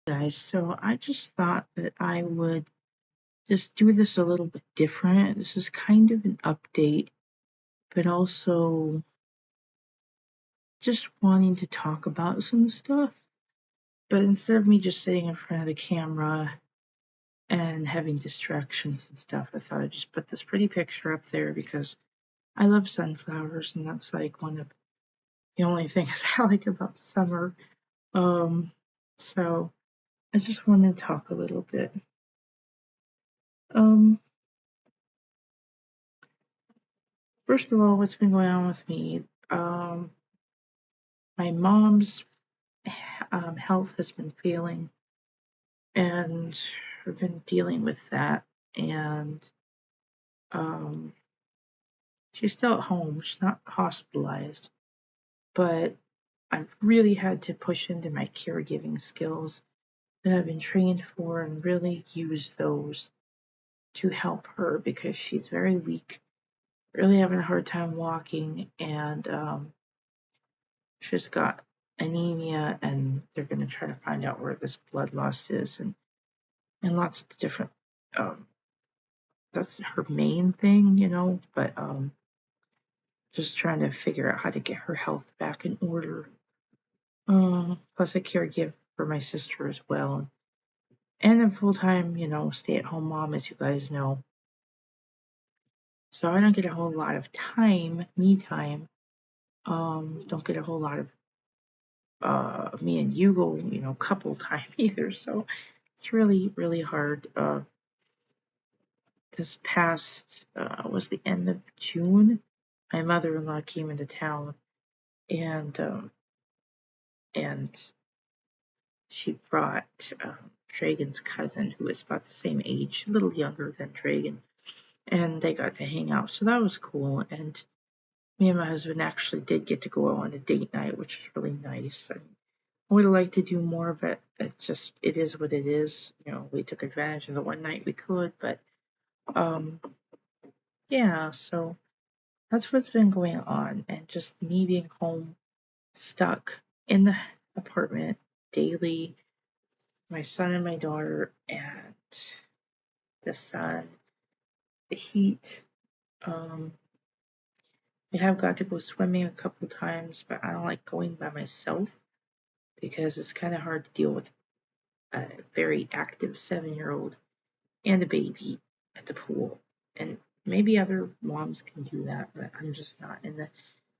Guys, so I just thought that I would just do this a little bit different. This is kind of an update, but also just wanting to talk about some stuff. But instead of me just sitting in front of the camera and having distractions and stuff, I thought I'd just put this pretty picture up there because I love sunflowers, and that's like one of the only things I like about summer. Um, so I just wanted to talk a little bit. Um, First of all, what's been going on with me? Um, my mom's health has been failing, and I've been dealing with that. And um, she's still at home; she's not hospitalized. But I've really had to push into my caregiving skills that I've been trained for, and really use those to help her because she's very weak, really having a hard time walking, and she's got anemia, and they're going to try to find out where this blood loss is, and lots of different. Um, that's her main thing, But just trying to figure out how to get her health back in order. Plus, I caregive for my sister as well, and a full time, stay at home mom, as you guys know. So I don't get a whole lot of time, me time. Don't get a whole lot of me and Hugo, couple time either. So it's really, really hard. This past was the end of June. My mother-in-law came into town, and and she brought Traegan's cousin, who was about the same age, a little younger than Traegan, and they got to hang out. So that was cool. And me and my husband actually did get to go on a date night, which was really nice. I would have liked to do more, but it is what it is. We took advantage of the one night we could, but um, yeah. So that's what's been going on, and just me being home, stuck in the apartment daily, my son and my daughter, and the sun, the heat. Um, I have got to go swimming a couple times, but I don't like going by myself because it's kind of hard to deal with a very active 7-year-old and a baby at the pool. And maybe other moms can do that, but I'm just not in the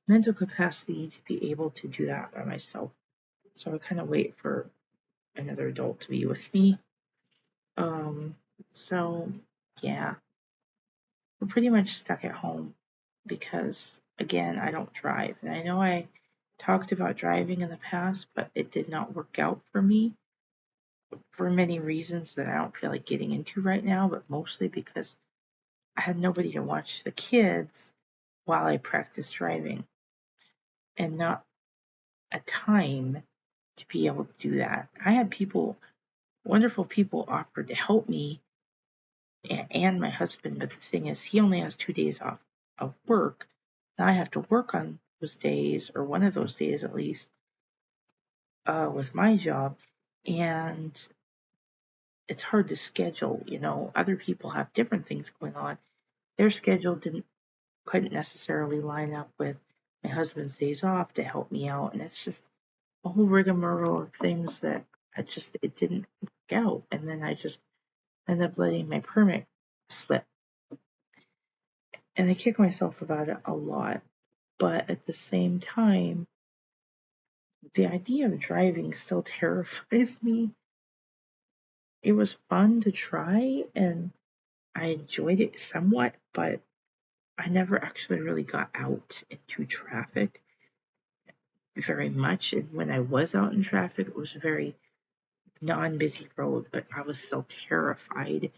mental capacity to be able to do that by myself. So I kind of wait for another adult to be with me. Um, so yeah, we're pretty much stuck at home because, again, I don't drive. And I know I talked about driving in the past, but it did not work out for me for many reasons that I don't feel like getting into right now, but mostly because I had nobody to watch the kids while I practiced driving and not a time to be able to do that. I had people, wonderful people, offered to help me and my husband, but the thing is, he only has 2 days off of work. And I have to work on those days, or one of those days at least, with my job, and it's hard to schedule. Other people have different things going on. Their schedule couldn't necessarily line up with my husband's days off to help me out, and it's just a whole rigmarole of things that it didn't work out, and then I just ended up letting my permit slip, and I kick myself about it a lot. But at the same time, the idea of driving still terrifies me. It was fun to try, and I enjoyed it somewhat, but I never actually really got out into traffic very much. And when I was out in traffic, it was a very non-busy road, but I was still terrified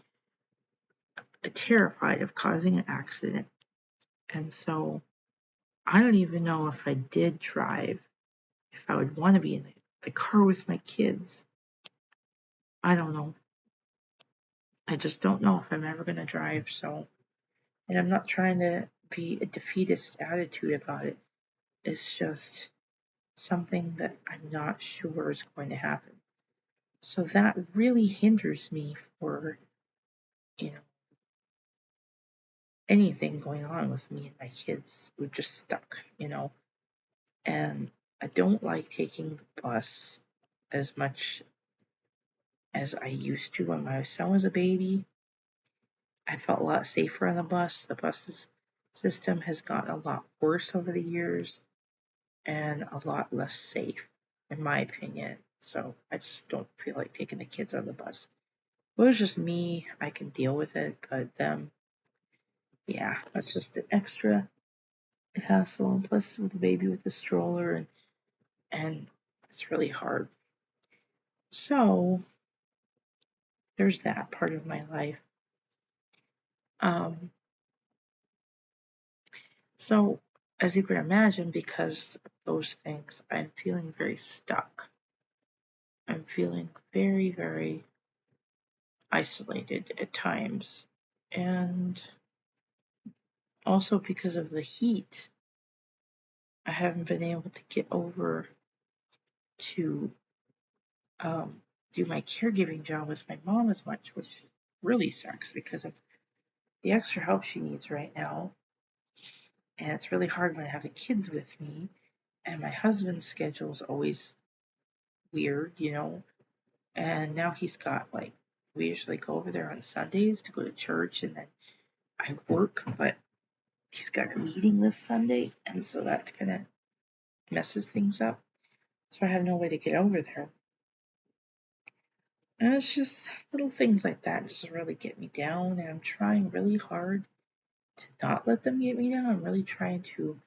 of causing an accident. And so I don't even know if I did drive, if I would want to be in the car with my kids. I don't know. I just don't know if I'm ever going to drive. So, and I'm not trying to be a defeatist attitude about it. It's just something that I'm not sure is going to happen. So that really hinders me for, you know, anything going on with me and my kids. We're just stuck, and I don't like taking the bus as much as I used to when my son was a baby. I felt a lot safer on the bus. The system has gotten a lot worse over the years and a lot less safe, in my opinion. So I just don't feel like taking the kids on the bus. If it was just me, I can deal with it, but them, yeah, that's just an extra hassle. And plus, with the baby with the stroller, and it's really hard. So there's that part of my life. Um, so as you can imagine, because of those things, I'm feeling very stuck. I'm feeling very, very isolated at times. And also because of the heat, I haven't been able to get over to do my caregiving job with my mom as much, which really sucks because of the extra help she needs right now. And it's really hard when I have the kids with me, and my husband's schedule is always weird. And now he's got like, we usually go over there on Sundays to go to church, and then I work, but he's got a meeting this Sunday, and so that kind of messes things up. So I have no way to get over there. And it's just little things like that just really get me down, and I'm trying really hard to not let them get me down. I'm really trying to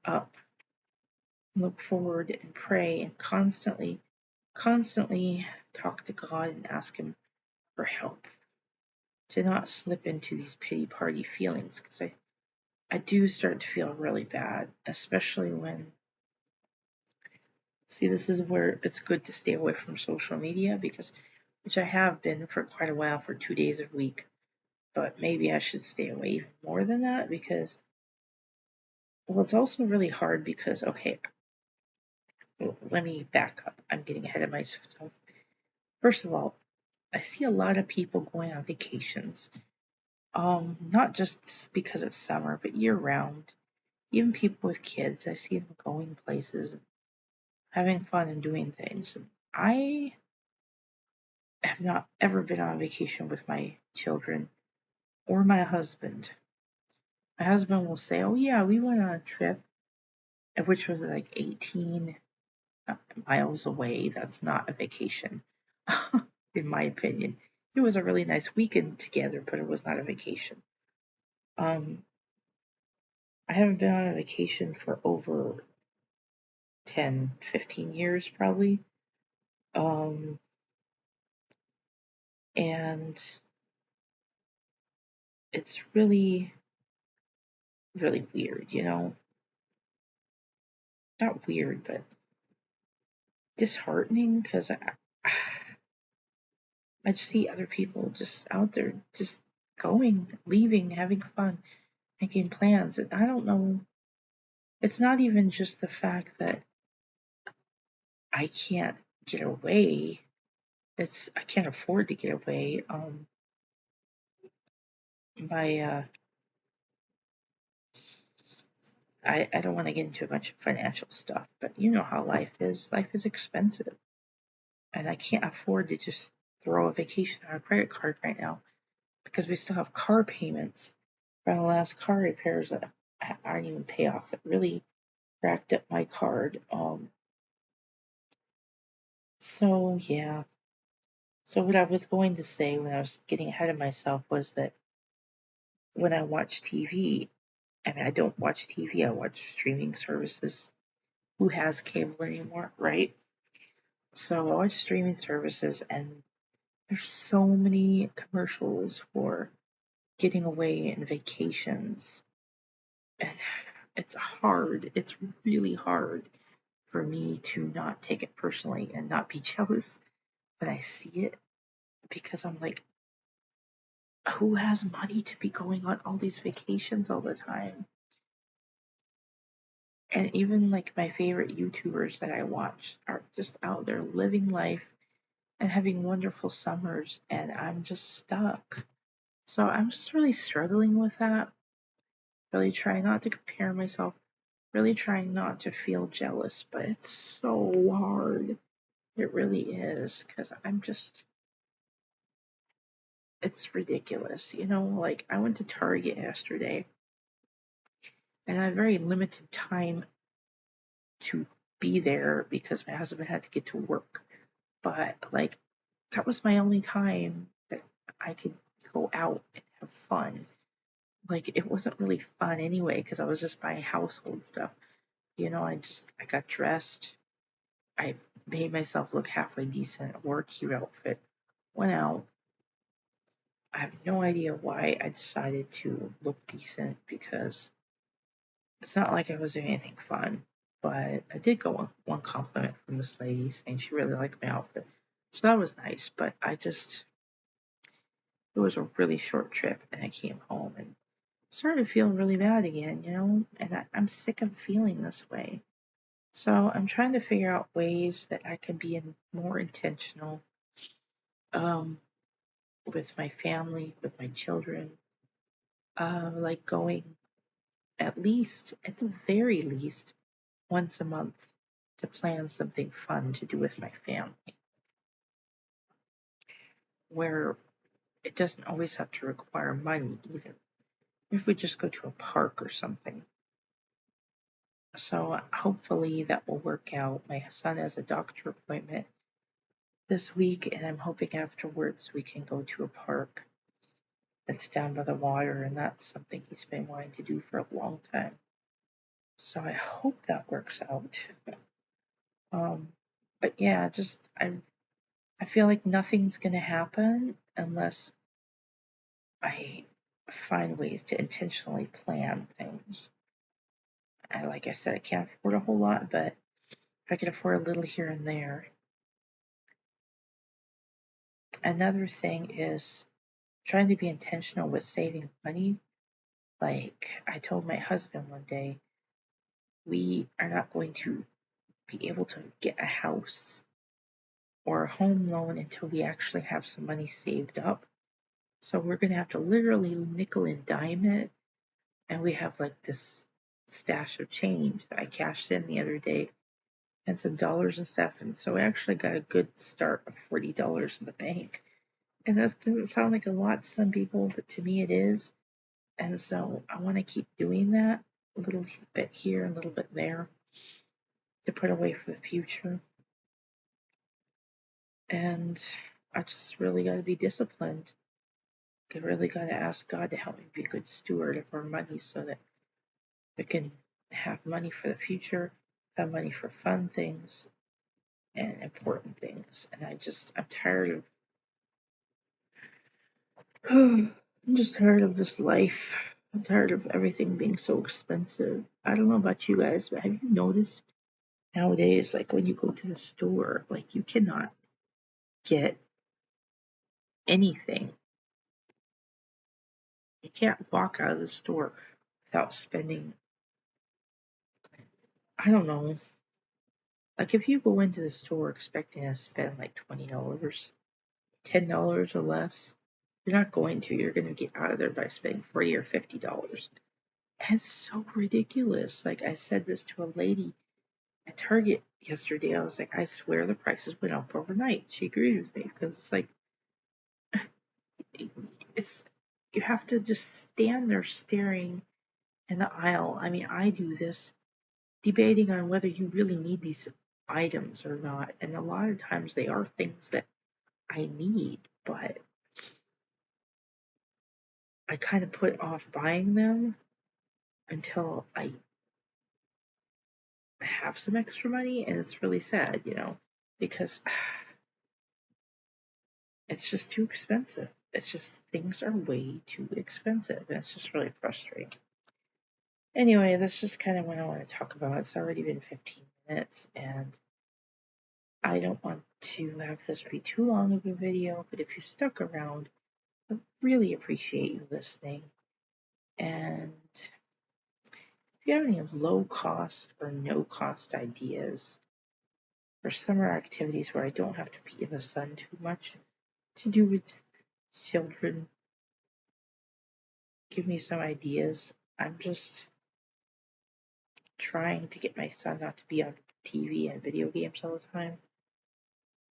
up, look forward, and pray, and constantly talk to God and ask Him for help. To not slip into these pity party feelings, because I do start to feel really bad, especially when, see, this is where it's good to stay away from social media, because, which I have been for quite a while, for 2 days a week, but maybe I should stay away even more than that, because, well, it's also really hard because, okay, let me back up. I'm getting ahead of myself. First of all, I see a lot of people going on vacations, not just because it's summer, but year round. Even people with kids, I see them going places, having fun and doing things. I have not ever been on vacation with my children or my husband. My husband will say, "Oh yeah, we went on a trip," which was like 18 miles away. That's not a vacation, in my opinion. It was a really nice weekend together, but it was not a vacation. Um, I haven't been on a vacation for over 10, 15 years probably. And it's really, really weird. Not weird, but disheartening, because I just see other people just out there, just going, leaving, having fun, making plans. And I don't know, it's not even just the fact that I can't get away. I can't afford to get away. My I don't want to get into a bunch of financial stuff, but you know how life is. Life is expensive, and I can't afford to just throw a vacation on a credit card right now, because we still have car payments from the last car repairs that aren't even pay off. It really racked up my card. So yeah. So what I was going to say when I was getting ahead of myself was that when I watch TV, I mean, I don't watch TV, I watch streaming services. Who has cable anymore, right? So I watch streaming services, and there's so many commercials for getting away and vacations. And it's really hard for me to not take it personally and not be jealous when I see it, because I'm like, who has money to be going on all these vacations all the time? And even like my favorite YouTubers that I watch are just out there living life and having wonderful summers, and I'm just stuck. So I'm just really struggling with that. Really trying not to compare myself, really trying not to feel jealous, but it's so hard. It really is, because it's ridiculous. Like I went to Target yesterday and I had very limited time to be there because my husband had to get to work. But like that was my only time that I could go out and have fun. Like it wasn't really fun anyway because I was just buying household stuff. I got dressed. I made myself look halfway decent, wore a cute outfit, went out. I have no idea why I decided to look decent because it's not like I was doing anything fun. But I did get one compliment from this lady saying she really liked my outfit. So that was nice, but it was a really short trip and I came home and started to feel really bad again, and I'm sick of feeling this way. So I'm trying to figure out ways that I can be more intentional um, with my family, with my children, like going at the very least, once a month to plan something fun to do with my family, where it doesn't always have to require money either. If we just go to a park or something. So hopefully that will work out. My son has a doctor appointment this week, and I'm hoping afterwards we can go to a park that's down by the water, and that's something he's been wanting to do for a long time. So I hope that works out. Um, but yeah, I feel like nothing's gonna happen unless I find ways to intentionally plan things. And like I said, I can't afford a whole lot, but if I could afford a little here and there. Another thing is trying to be intentional with saving money. Like I told my husband one day, we are not going to be able to get a house or a home loan until we actually have some money saved up. So we're going to have to literally nickel and dime it. And we have like this stash of change that I cashed in the other day and some dollars and stuff. And so we actually got a good start of $40 in the bank. And that doesn't sound like a lot to some people, but to me it is. And so I want to keep doing that a little bit here, a little bit there to put away for the future. And I just really got to be disciplined. I really got to ask God to help me be a good steward of our money so that we can have money for the future, have money for fun things and important things. And I'm tired of, I'm just tired of this life. I'm tired of everything being so expensive. I don't know about you guys, but have you noticed nowadays, like when you go to the store, like you cannot get anything. You can't walk out of the store without spending, I don't know, like if you go into the store expecting to spend like $20, $10 or less, you're not going to. You're going to get out of there by spending $40 or $50. And it's so ridiculous. Like I said this to a lady at Target yesterday. I was like, I swear the prices went up overnight. She agreed with me because it's like it's you have to just stand there staring in the aisle. I mean, I do this debating on whether you really need these items or not. And a lot of times they are things that I need, but I kind of put off buying them until I have some extra money. And it's really sad, because it's just too expensive. It's just things are way too expensive. And it's just really frustrating. Anyway, that's just kind of what I want to talk about. It's already been 15 minutes and I don't want to have this be too long of a video, but if you stuck around, I really appreciate you listening. And if you have any low cost or no cost ideas for summer activities where I don't have to be in the sun too much to do with children, give me some ideas. I'm just trying to get my son not to be on TV and video games all the time,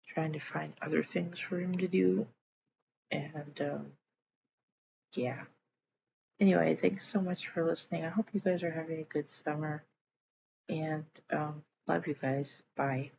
trying to find other things for him to do. And yeah. Anyway, thanks so much for listening. I hope you guys are having a good summer and love you guys. Bye.